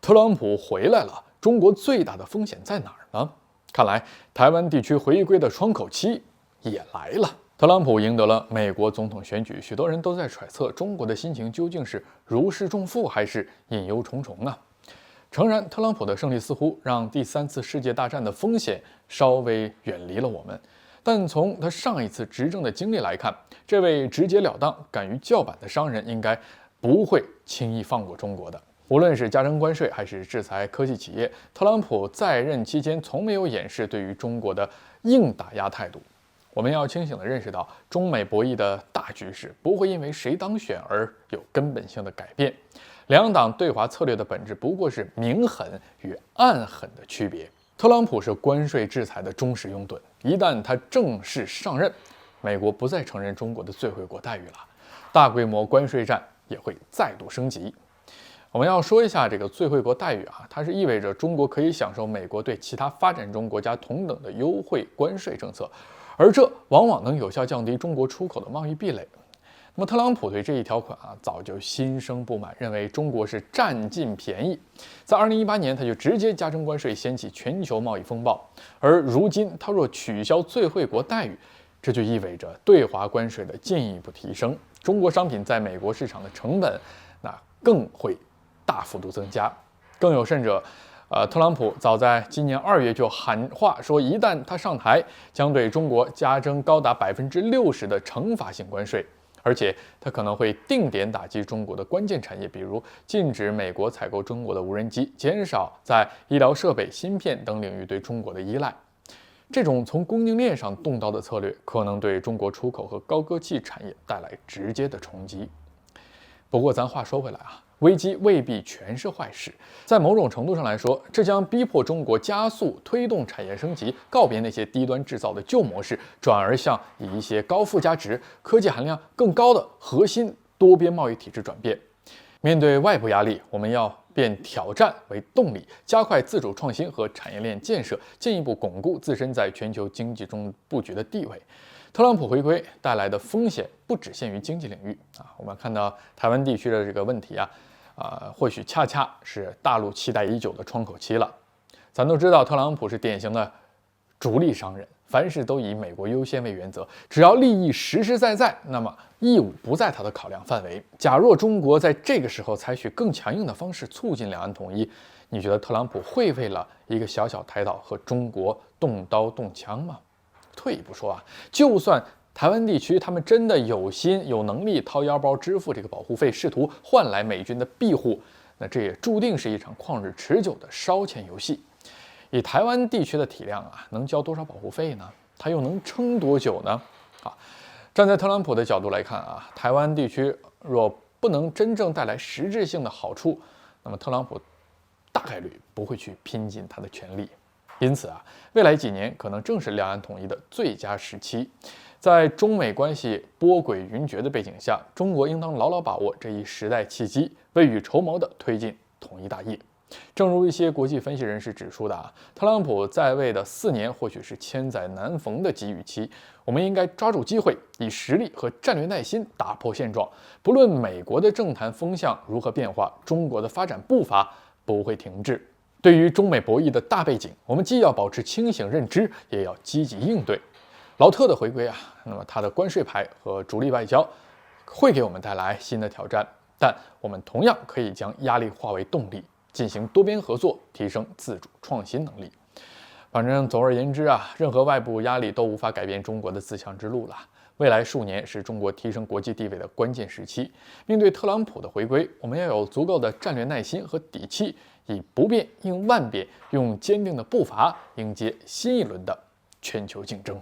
特朗普回来了，中国最大的风险在哪儿呢？看来台湾地区回归的窗口期也来了。特朗普赢得了美国总统选举，许多人都在揣测中国的心情究竟是如释重负还是隐忧重重呢？诚然，特朗普的胜利似乎让第三次世界大战的风险稍微远离了我们，但从他上一次执政的经历来看，这位直截了当、敢于叫板的商人应该不会轻易放过中国的。无论是加征关税还是制裁科技企业，特朗普在任期间从没有掩饰对于中国的硬打压态度。我们要清醒地认识到，中美博弈的大局势不会因为谁当选而有根本性的改变。两党对华策略的本质不过是明狠与暗狠的区别。特朗普是关税制裁的忠实拥趸，一旦他正式上任，美国不再承认中国的最惠国待遇了，大规模关税战也会再度升级。我们要说一下这个最惠国待遇啊，它是意味着中国可以享受美国对其他发展中国家同等的优惠关税政策，而这往往能有效降低中国出口的贸易壁垒。那么特朗普对这一条款早就心生不满，认为中国是占尽便宜。在2018年，他就直接加征关税，掀起全球贸易风暴。而如今，他若取消最惠国待遇，这就意味着对华关税的进一步提升，中国商品在美国市场的成本更会大幅度增加。更有甚者，特朗普早在今年2月就喊话说，一旦他上台，将对中国加征高达60%的惩罚性关税，而且他可能会定点打击中国的关键产业，比如禁止美国采购中国的无人机，减少在医疗设备、芯片等领域对中国的依赖。这种从供应链上动刀的策略，可能对中国出口和高科技产业带来直接的冲击。不过咱话说回来危机未必全是坏事，在某种程度上来说，这将逼迫中国加速推动产业升级，告别那些低端制造的旧模式，转而向以一些高附加值、科技含量更高的核心多边贸易体制转变。面对外部压力，我们要变挑战为动力，加快自主创新和产业链建设，进一步巩固自身在全球经济中布局的地位。特朗普回归带来的风险不只限于经济领域我们看到台湾地区的这个问题或许恰恰是大陆期待已久的窗口期了。咱都知道，特朗普是典型的逐利商人，凡事都以美国优先为原则，只要利益实实在在，那么义务不在他的考量范围。假若中国在这个时候采取更强硬的方式促进两岸统一，你觉得特朗普会为了一个小小台岛和中国动刀动枪吗？退一步说就算台湾地区他们真的有心有能力掏腰包支付这个保护费，试图换来美军的庇护，那这也注定是一场旷日持久的烧钱游戏。以台湾地区的体量能交多少保护费呢？它又能撑多久呢？站在特朗普的角度来看台湾地区若不能真正带来实质性的好处，那么特朗普大概率不会去拼尽他的全力。因此未来几年可能正是两岸统一的最佳时期。在中美关系波诡云谲的背景下，中国应当牢牢把握这一时代契机，未雨绸缪地推进统一大业。正如一些国际分析人士指出的特朗普在位的4年或许是千载难逢的机遇期，我们应该抓住机会，以实力和战略耐心打破现状。不论美国的政坛风向如何变化，中国的发展步伐不会停滞。对于中美博弈的大背景，我们既要保持清醒认知，也要积极应对。劳特的回归那么他的关税牌和逐利外交会给我们带来新的挑战，但我们同样可以将压力化为动力，进行多边合作，提升自主创新能力。反正总而言之任何外部压力都无法改变中国的自强之路了。未来数年是中国提升国际地位的关键时期。面对特朗普的回归，我们要有足够的战略耐心和底气，以不变应万变，用坚定的步伐迎接新一轮的全球竞争。